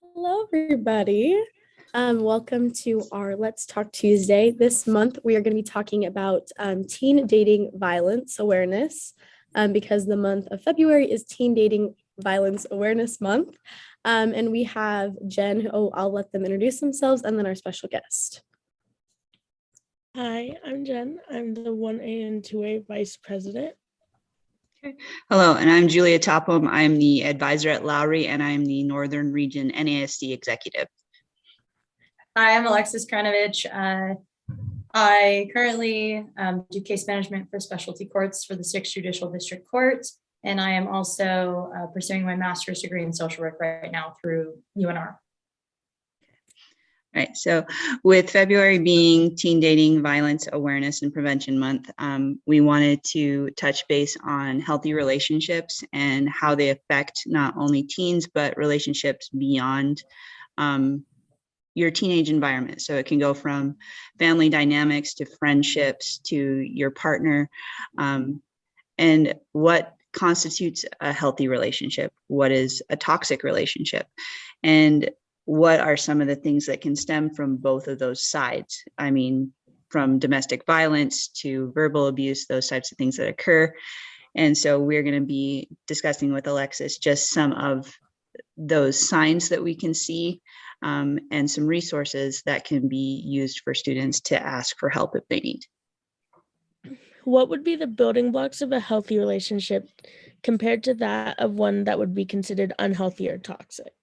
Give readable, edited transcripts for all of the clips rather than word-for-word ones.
Hello, everybody. Welcome to our Let's Talk Tuesday. This month, we are going to be talking about teen dating violence awareness because the month of February is Teen Dating Violence Awareness Month. And we have Jen, who I'll let them introduce themselves, and then our special guest. Hi, I'm Jen. I'm the 1A and 2A Vice President. Okay. Hello, and I'm Julia Topham. I'm the advisor at Lowry, and I'm the Northern Region NASC executive. Hi, I'm Alexis Kranovich. I currently do case management for specialty courts for the 6th Judicial District Court, and I am also pursuing my master's degree in social work right now through UNR. Right. So with February being Teen Dating Violence Awareness and Prevention Month, we wanted to touch base on healthy relationships and how they affect not only teens, but relationships beyond your teenage environment. So it can go from family dynamics to friendships to your partner, and what constitutes a healthy relationship, what is a toxic relationship, and what are some of the things that can stem from both of those sides? I mean, from domestic violence to verbal abuse, those types of things that occur. And so we're going to be discussing with Alexis just some of those signs that we can see, and some resources that can be used for students to ask for help if they need. What would be the building blocks of a healthy relationship compared to that of one that would be considered unhealthy or toxic?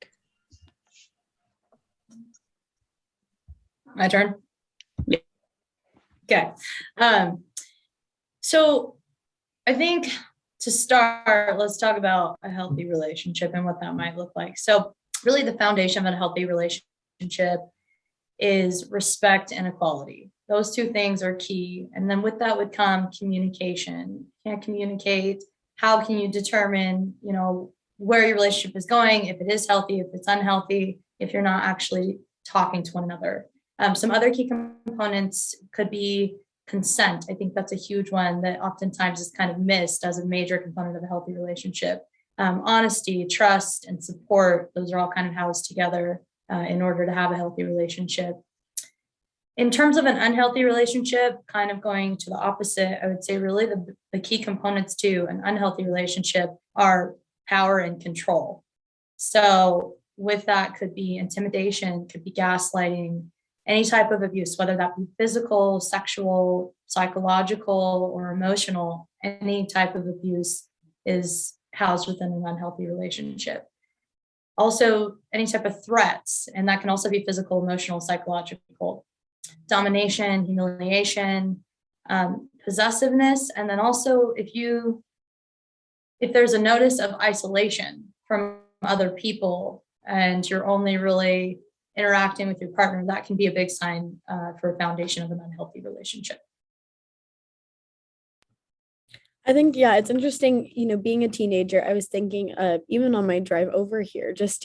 My turn? Yeah. Okay. So I think to start, let's talk about a healthy relationship and what that might look like. So really the foundation of a healthy relationship is respect and equality. Those two things are key. And then with that would come communication. You can't communicate. How can you determine, where your relationship is going, if it is healthy, if it's unhealthy, if you're not actually talking to one another? Some other key components could be consent. I think that's a huge one that oftentimes is kind of missed as a major component of a healthy relationship. Honesty, trust, and support, those are all kind of housed together in order to have a healthy relationship. In terms of an unhealthy relationship, kind of going to the opposite, I would say really the key components to an unhealthy relationship are power and control. So with that could be intimidation, could be gaslighting, any type of abuse, whether that be physical, sexual, psychological, or emotional. Any type of abuse is housed within an unhealthy relationship. Also, any type of threats, and that can also be physical, emotional, psychological, domination, humiliation, possessiveness, and then also if there's a notice of isolation from other people and you're only really interacting with your partner, that can be a big sign for a foundation of an unhealthy relationship. I think, yeah, it's interesting, being a teenager, I was thinking even on my drive over here, just,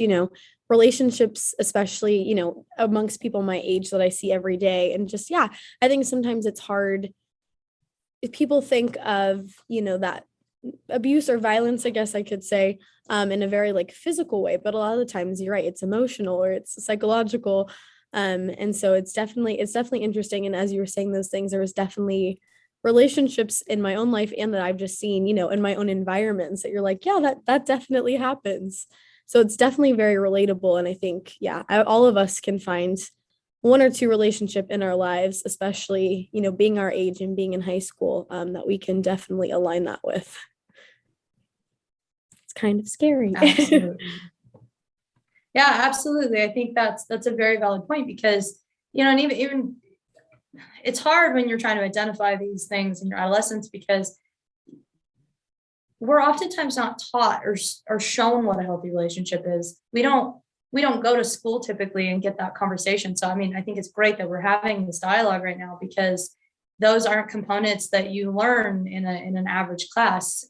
relationships, especially, amongst people my age that I see every day. And just, yeah, I think sometimes it's hard if people think of, that abuse or violence, I guess I could say, in a very physical way, but a lot of the times you're right, it's emotional or it's psychological. And so it's definitely interesting. And as you were saying those things, there was definitely relationships in my own life and that I've just seen, in my own environments that you're like, yeah, that definitely happens. So it's definitely very relatable. And I think, yeah, all of us can find one or two relationship in our lives, especially, being our age and being in high school, that we can definitely align that with. It's kind of scary. Absolutely. Yeah, absolutely. I think that's a very valid point because, and even it's hard when you're trying to identify these things in your adolescence because we're oftentimes not taught or shown what a healthy relationship is. We don't go to school typically and get that conversation. So, I think it's great that we're having this dialogue right now because those aren't components that you learn in an average class.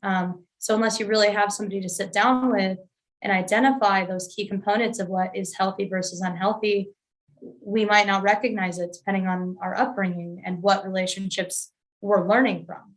So unless you really have somebody to sit down with and identify those key components of what is healthy versus unhealthy, we might not recognize it depending on our upbringing and what relationships we're learning from.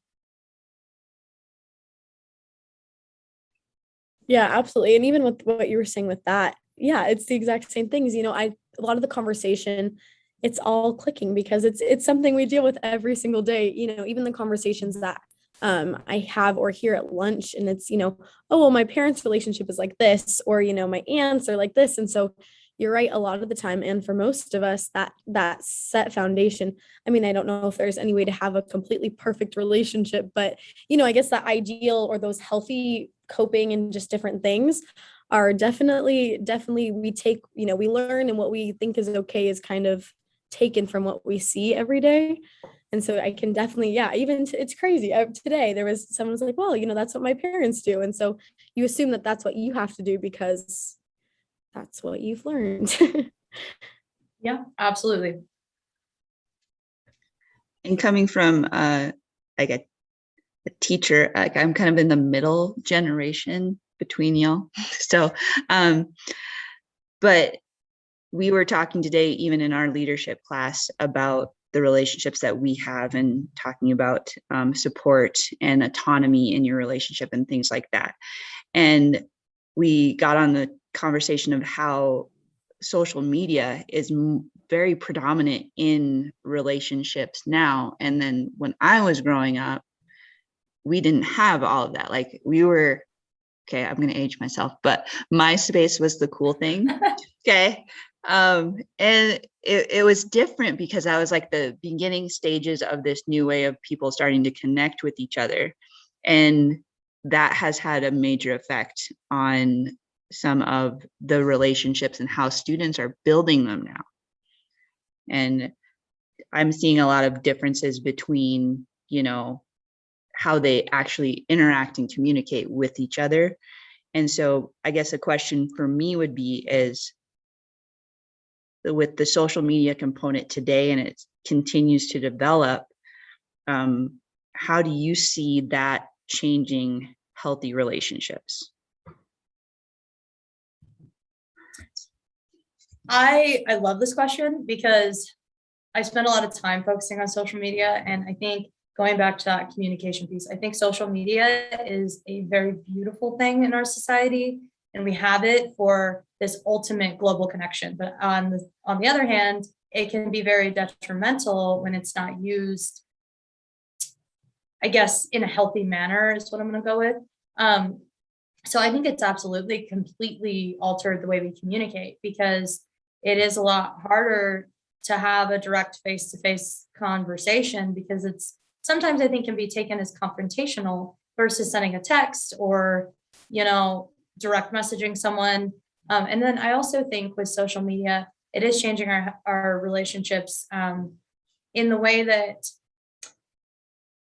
Yeah, absolutely. And even with what you were saying with that, yeah, it's the exact same things. A lot of the conversation, it's all clicking because it's something we deal with every single day. Even the conversations that I have or hear at lunch, and it's, oh, well, my parents' relationship is like this, or, my aunts are like this. And so you're right, a lot of the time, and for most of us, that set foundation. I mean, I don't know if there's any way to have a completely perfect relationship, but I guess that ideal or those healthy coping and just different things are definitely we take, we learn, and what we think is okay is kind of taken from what we see every day. And so I can definitely, yeah, even it's crazy. Today there was someone was like, well, that's what my parents do. And so you assume that that's what you have to do because that's what you've learned. Yeah, absolutely. And coming from like a teacher, like I'm kind of in the middle generation between y'all. So, but we were talking today, even in our leadership class, about the relationships that we have and talking about support and autonomy in your relationship and things like that. And we got on the conversation of how social media is very predominant in relationships now. And then when I was growing up, we didn't have all of that. Like we were, okay, I'm going to age myself, but MySpace was the cool thing. Okay. And it was different because I was like the beginning stages of this new way of people starting to connect with each other. And that has had a major effect on some of the relationships and how students are building them now. And I'm seeing a lot of differences between, how they actually interact and communicate with each other. And so I guess a question for me would be is, with the social media component today and it continues to develop, how do you see that changing healthy relationships? I love this question because I spend a lot of time focusing on social media, and I think going back to that communication piece, I think social media is a very beautiful thing in our society, and we have it for this ultimate global connection. But on the other hand, it can be very detrimental when it's not used, I guess, in a healthy manner is what I'm going to go with. So I think it's absolutely completely altered the way we communicate, because it is a lot harder to have a direct face-to-face conversation, because it's sometimes I think can be taken as confrontational versus sending a text or, direct messaging someone. And then I also think with social media, it is changing our relationships in the way that,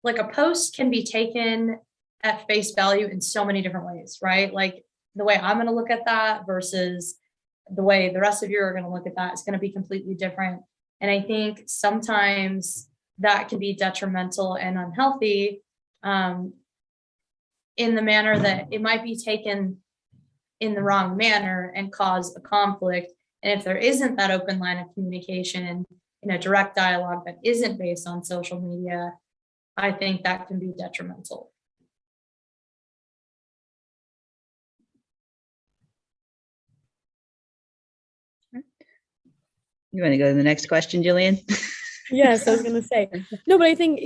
like, a post can be taken at face value in so many different ways, right? Like the way I'm going to look at that versus the way the rest of you are going to look at that is going to be completely different. And I think sometimes that can be detrimental and unhealthy in the manner that it might be taken in the wrong manner and cause a conflict. And if there isn't that open line of communication in a direct dialogue that isn't based on social media, I think that can be detrimental. You want to go to the next question, Jillian? Yes, I was going to say, no, but I think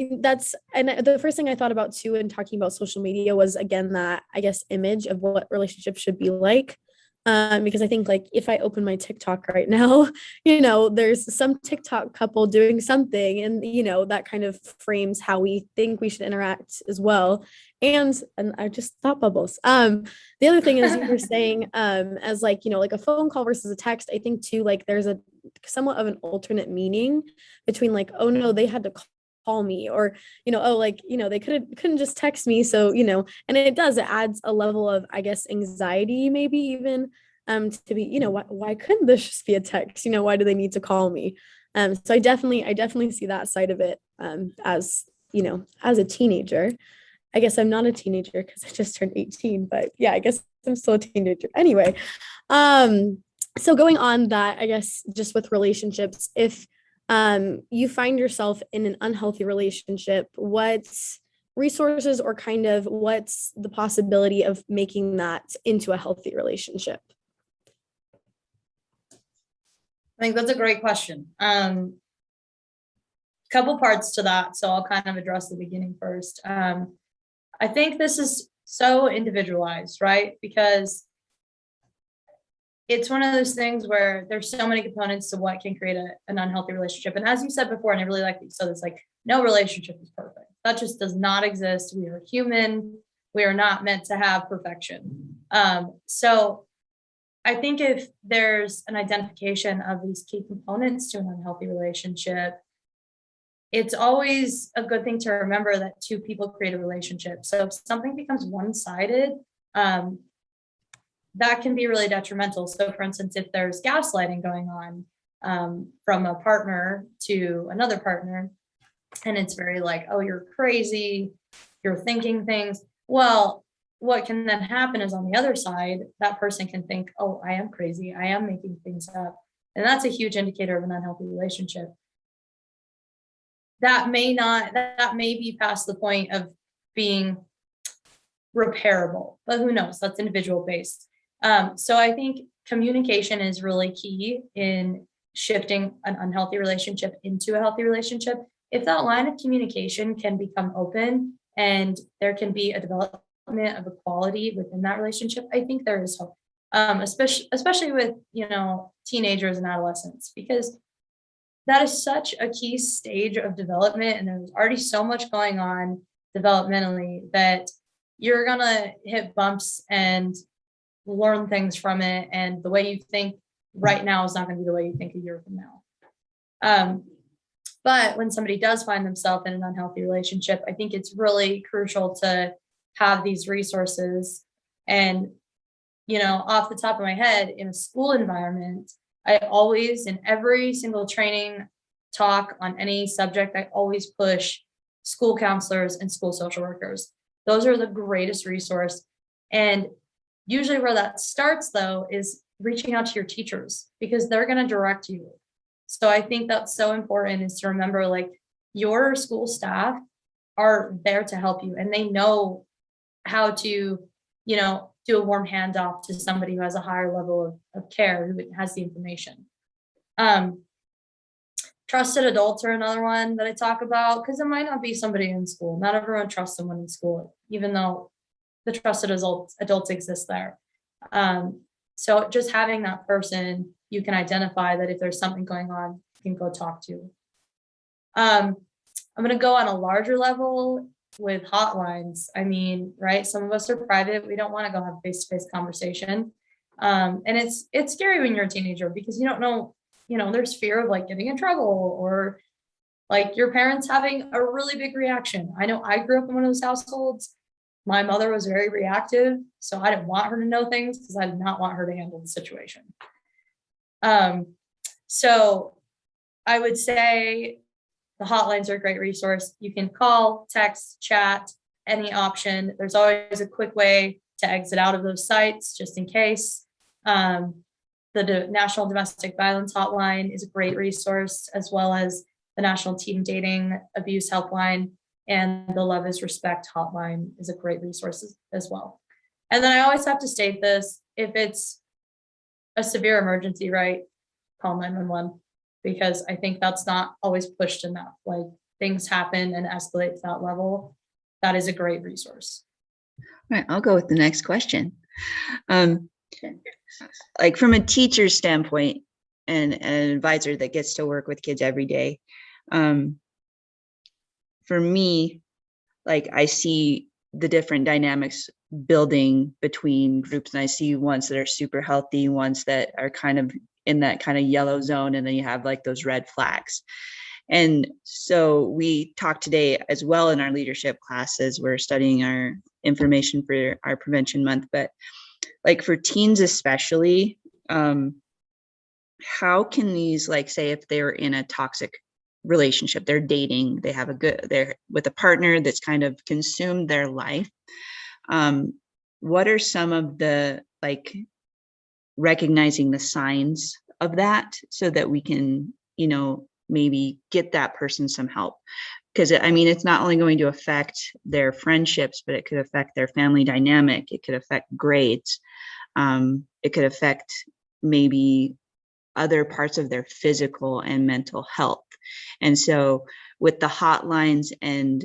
and the first thing I thought about too, in talking about social media was, again, that, I guess, image of what relationships should be like. Because I think, like, if I open my TikTok right now, there's some TikTok couple doing something, and, that kind of frames how we think we should interact as well. And I just thought bubbles. The other thing is, you were saying, as like, like a phone call versus a text, I think too, like there's a somewhat of an alternate meaning between, like, oh no, they had to call me, or oh, like, they couldn't just text me. So, and it adds a level of, I guess, anxiety, maybe even to be, why couldn't this just be a text? Why do they need to call me? So I definitely see that side of it as as a teenager. I guess I'm not a teenager because I just turned 18, but yeah, I guess I'm still a teenager anyway. So going on that, I guess, just with relationships, if you find yourself in an unhealthy relationship, what's resources, or kind of what's the possibility of making that into a healthy relationship? I think that's a great question. Couple parts to that, so I'll kind of address the beginning first. I think this is so individualized, right? Because it's one of those things where there's so many components to what can create an unhealthy relationship. And as you said before, and I really like that you said this, like, no relationship is perfect. That just does not exist. We are human. We are not meant to have perfection. So I think if there's an identification of these key components to an unhealthy relationship, it's always a good thing to remember that two people create a relationship. So if something becomes one-sided, that can be really detrimental. So for instance, if there's gaslighting going on from a partner to another partner, and it's very like, oh, you're crazy, you're thinking things. Well, what can then happen is on the other side, that person can think, oh, I am crazy, I am making things up. And that's a huge indicator of an unhealthy relationship. That may be past the point of being repairable, but who knows? That's individual based. So I think communication is really key in shifting an unhealthy relationship into a healthy relationship. If that line of communication can become open and there can be a development of equality within that relationship, I think there is hope. Especially with, teenagers and adolescents, because that is such a key stage of development, and there's already so much going on developmentally that you're gonna hit bumps and learn things from it, and the way you think right now is not going to be the way you think a year from now. But when somebody does find themselves in an unhealthy relationship, I think it's really crucial to have these resources. And off the top of my head, in a school environment, I always, in every single training talk on any subject, I always push school counselors and school social workers. Those are the greatest resource. And usually where that starts, though, is reaching out to your teachers, because they're going to direct you. So I think that's so important, is to remember, like, your school staff are there to help you, and they know how to, do a warm handoff to somebody who has a higher level of care, who has the information. Trusted adults are another one that I talk about, because it might not be somebody in school. Not everyone trusts someone in school, even though the trusted adults exist there. So just having that person you can identify that if there's something going on, you can go talk to. I'm going to go on a larger level with hotlines. I mean, right? Some of us are private. We don't want to go have a face-to-face conversation. And it's scary when you're a teenager, because you don't know, there's fear of like getting in trouble, or like your parents having a really big reaction. I know I grew up in one of those households. My mother was very reactive, so I didn't want her to know things, because I did not want her to handle the situation. So I would say the hotlines are a great resource. You can call, text, chat, any option. There's always a quick way to exit out of those sites, just in case. The National Domestic Violence Hotline is a great resource, as well as the National Teen Dating Abuse Helpline, and the Love is Respect Hotline is a great resource as well. And then I always have to state this: if it's a severe emergency, right, call 911, because I think that's not always pushed enough. Like, things happen and escalate to that level. That is a great resource. All right, I'll go with the next question. Like, from a teacher's standpoint and an advisor that gets to work with kids every day, for me, like, I see the different dynamics building between groups, and I see ones that are super healthy, ones that are kind of in that kind of yellow zone, and then you have like those red flags. And so we talked today as well in our leadership classes. We're studying our information for our prevention month, but like for teens especially, how can these, like, say if they're in a toxic relationship, they're dating, they're with a partner that's kind of consumed their life, what are some of the, like, recognizing the signs of that, so that we can, maybe get that person some help? Because I mean, it's not only going to affect their friendships, but it could affect their family dynamic. It could affect grades. It could affect maybe other parts of their physical and mental health. And so with the hotlines and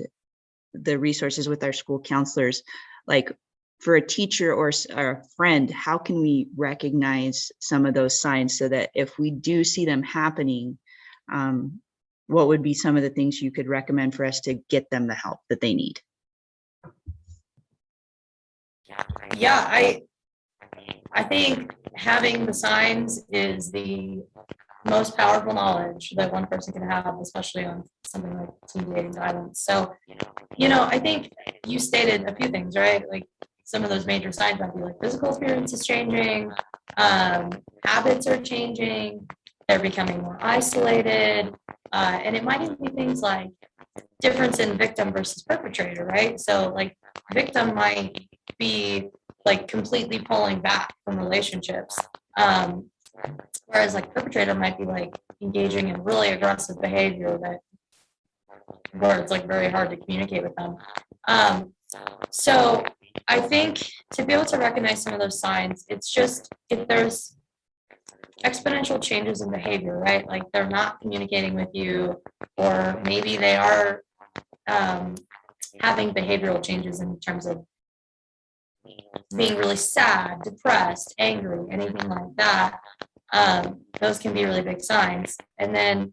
the resources with our school counselors, like for a teacher or a friend, how can we recognize some of those signs so that if we do see them happening, what would be some of the things you could recommend for us to get them the help that they need? Yeah, I think having the signs is the most powerful knowledge that one person can have, especially on something like teen dating violence. So, I think you stated a few things, right? Like some of those major signs might be like physical appearance is changing, habits are changing, they're becoming more isolated, and it might even be things like difference in victim versus perpetrator, right? So like victim might be like completely pulling back from relationships. Whereas like perpetrator might be like engaging in really aggressive behavior where it's like very hard to communicate with them. So I think to be able to recognize some of those signs, it's just if there's exponential changes in behavior, right? Like they're not communicating with you, or maybe they are having behavioral changes in terms of being really sad, depressed, angry, anything like that. Those can be really big signs. And then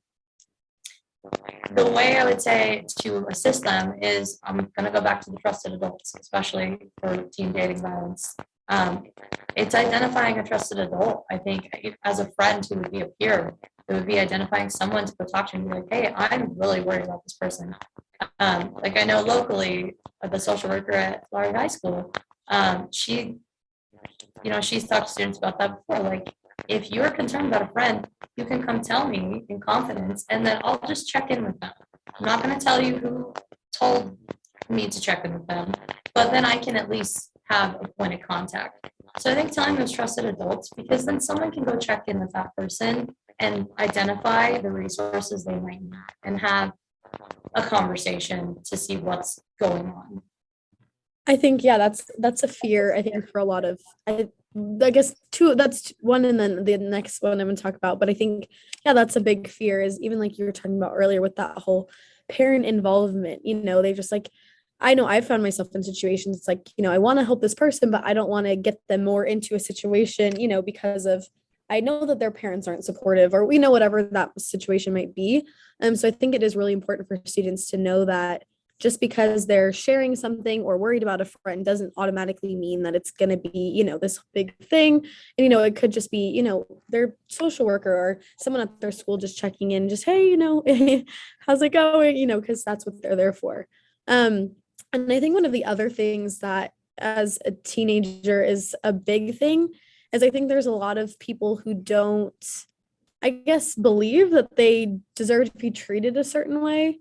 the way I would say to assist them is I'm going to go back to the trusted adults, especially for teen dating violence. It's identifying a trusted adult. I think as a friend who would be a peer, it would be identifying someone to go talk to and be like, hey, I'm really worried about this person. Like I know locally, the social worker at Florida High School, she's talked to students about that before. Like, if you're concerned about a friend, you can come tell me in confidence, and then I'll just check in with them. I'm not going to tell you who told me to check in with them, but then I can at least have a point of contact. So I think telling those trusted adults, because then someone can go check in with that person and identify the resources they might need and have a conversation to see what's going on. I think, yeah, that's a fear, I think, for a lot of, I guess two, that's one, and then the next one I'm gonna talk about. But I think, yeah, that's a big fear, is even like you were talking about earlier with that whole parent involvement. They just like, I know I found myself in situations, it's like, I want to help this person, but I don't want to get them more into a situation, because of, I know that their parents aren't supportive, or whatever that situation might be. So I think it is really important for students to know that just because they're sharing something or worried about a friend doesn't automatically mean that it's going to be, this big thing. And, it could just be, their social worker or someone at their school just checking in, just, hey, how's it going? Because that's what they're there for. And I think one of the other things that as a teenager is a big thing is I think there's a lot of people who don't, I guess, believe that they deserve to be treated a certain way.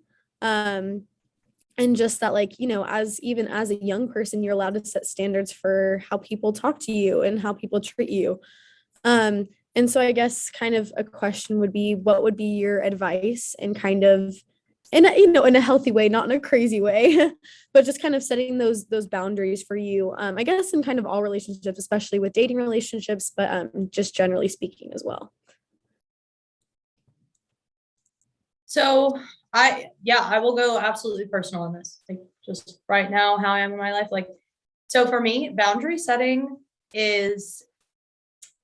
And just that, like, even as a young person, you're allowed to set standards for how people talk to you and how people treat you. And so I guess kind of a question would be, what would be your advice, and kind of in a healthy way, not in a crazy way, but just kind of setting those boundaries for you, I guess, in kind of all relationships, especially with dating relationships, but just generally speaking as well. So I will go absolutely personal on this. Like just right now, how I am in my life. Like, so for me, boundary setting is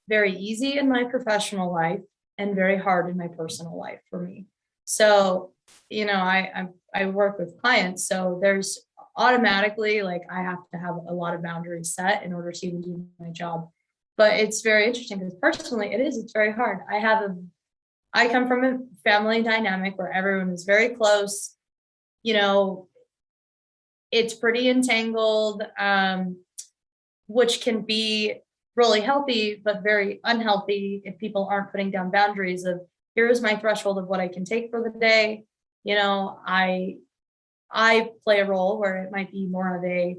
very easy in my professional life and very hard in my personal life for me. So, I work with clients, so there's automatically, like, I have to have a lot of boundaries set in order to even do my job. But it's very interesting because personally it's very hard. I come from a family dynamic where everyone is very close. It's pretty entangled, which can be really healthy, but very unhealthy if people aren't putting down boundaries of, here's my threshold of what I can take for the day. I play a role where it might be more of a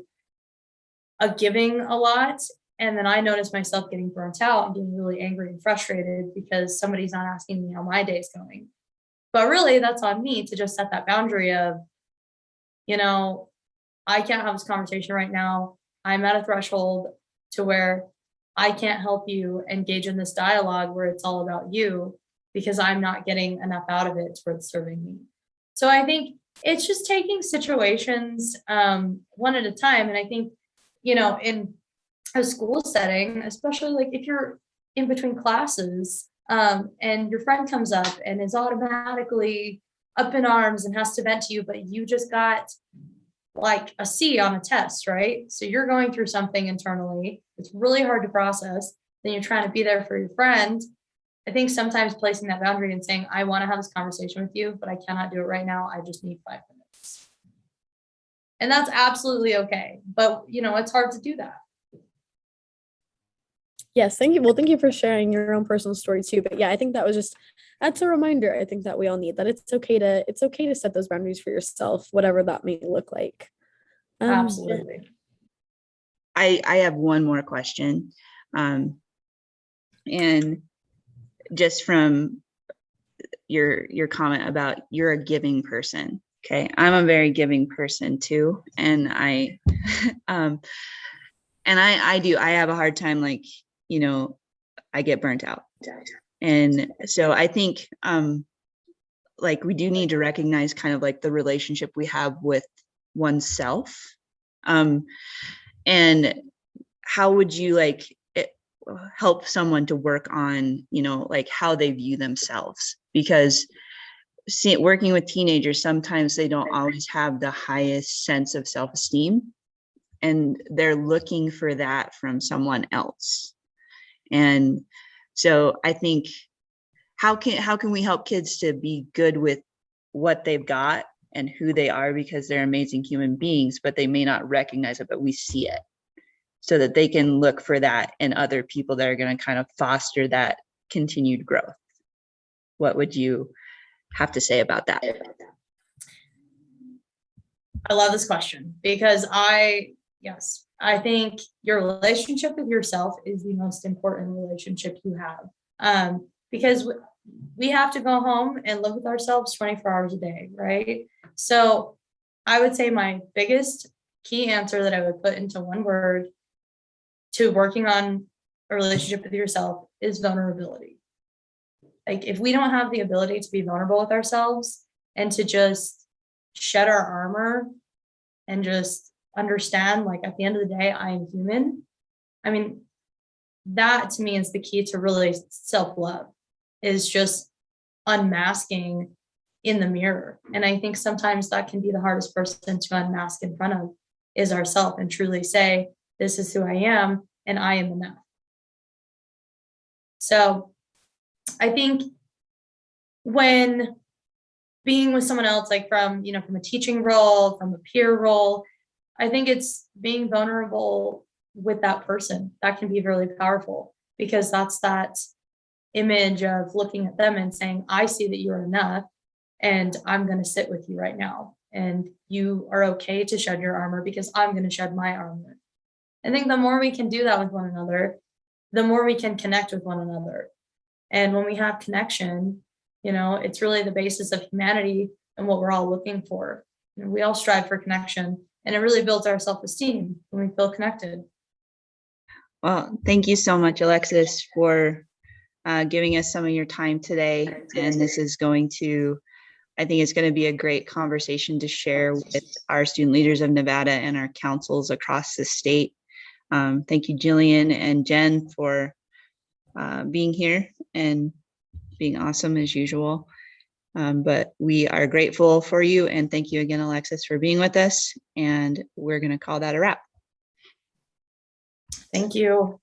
giving a lot. And then I notice myself getting burnt out and getting really angry and frustrated because somebody's not asking me how my day is going. But really, that's on me to just set that boundary of, I can't have this conversation right now. I'm at a threshold to where I can't help you engage in this dialogue where it's all about you because I'm not getting enough out of it where it's serving me. So I think it's just taking situations one at a time. And I think, in a school setting, especially like if you're in between classes and your friend comes up and is automatically up in arms and has to vent to you, but you just got like a C on a test, right? So you're going through something internally. It's really hard to process. Then you're trying to be there for your friend. I think sometimes placing that boundary and saying, I want to have this conversation with you, but I cannot do it right now. I just need 5 minutes. And that's absolutely okay. But, it's hard to do that. Yes, thank you. Well, thank you for sharing your own personal story too. But yeah, I think that's a reminder. I think that we all need that it's okay to set those boundaries for yourself, whatever that may look like. Absolutely. I have one more question. And just from your comment about you're a giving person. Okay. I'm a very giving person too. And I have a hard time, like, I get burnt out. And so I think like we do need to recognize kind of like the relationship we have with oneself. And how would you help someone to work on, like how they view themselves? Because working with teenagers, sometimes they don't always have the highest sense of self-esteem, and they're looking for that from someone else. And so I think how can we help kids to be good with what they've got and who they are, because they're amazing human beings, but they may not recognize it, but we see it, so that they can look for that in other people that are going to kind of foster that continued growth. What would you have to say about that? I love this question because I think your relationship with yourself is the most important relationship you have. Because we have to go home and live with ourselves 24 hours a day, right? So I would say my biggest key answer that I would put into one word to working on a relationship with yourself is vulnerability. Like if we don't have the ability to be vulnerable with ourselves and to just shed our armor and just understand, like at the end of the day, I am human. I mean, that to me is the key to really self-love, is just unmasking in the mirror. And I think sometimes that can be the hardest person to unmask in front of is ourself, and truly say, this is who I am and I am enough. So I think when being with someone else, like from a teaching role, from a peer role, I think it's being vulnerable with that person. That can be really powerful, because that's that image of looking at them and saying, I see that you're enough and I'm going to sit with you right now. And you are okay to shed your armor because I'm going to shed my armor. I think the more we can do that with one another, the more we can connect with one another. And when we have connection, it's really the basis of humanity and what we're all looking for. We all strive for connection, and it really builds our self-esteem when we feel connected. Well, thank you so much, Alexis, for giving us some of your time today. And this is I think it's going to be a great conversation to share with our student leaders of Nevada and our councils across the state. Thank you, Jillian and Jen, for being here and being awesome as usual. But we are grateful for you, and thank you again, Alexis, for being with us. And we're going to call that a wrap. Thank you.